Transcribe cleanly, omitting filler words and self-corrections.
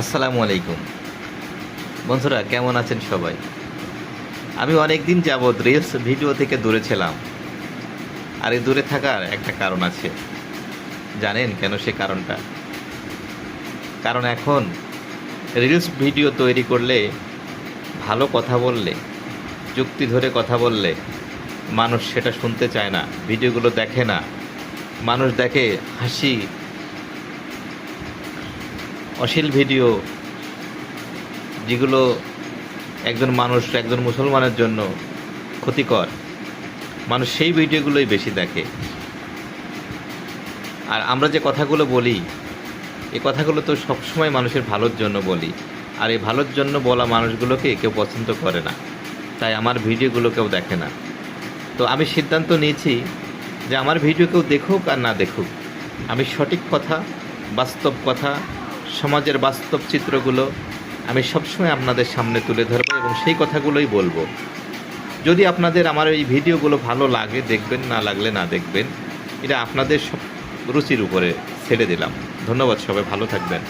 আসসালামু আলাইকুম বন্ধুরা, কেমন আছেন সবাই? আমি অনেক দিন যাবৎ রিলস ভিডিও থেকে দূরে ছিলাম। আর এই দূরে থাকার একটা কারণ আছে। জানেন কেন সে কারণটা? কারণ এখন রিলস ভিডিও তৈরি করলে, ভালো কথা বললে, যুক্তি ধরে কথা বললে মানুষ সেটা শুনতে চায় না, ভিডিওগুলো দেখে না। মানুষ দেখে হাসি, অশ্লীল ভিডিও, যেগুলো একজন মুসলমানের জন্য ক্ষতিকর। মানুষ সেই ভিডিওগুলোই বেশি দেখে। আর আমরা যে কথাগুলো বলি, এই কথাগুলো তো সবসময় মানুষের ভালোর জন্য বলি। আর এই ভালোর জন্য বলা মানুষগুলোকে কেউ পছন্দ করে না, তাই আমার ভিডিওগুলো কেউ দেখে না। তো আমি সিদ্ধান্ত নিয়েছি যে আমার ভিডিও কেউ দেখুক আর না দেখুক, আমি সঠিক কথা, বাস্তব কথা, সমাজের বাস্তব চিত্রগুলো আমি সবসময় আপনাদের সামনে তুলে ধরবো এবং সেই কথাগুলোই বলবো। যদি আপনাদের আমার এই ভিডিওগুলো ভালো লাগে দেখবেন, না লাগলে না দেখবেন। এটা আপনাদের সব রুচির উপরে ছেড়ে দিলাম। ধন্যবাদ, সবাই ভালো থাকবেন।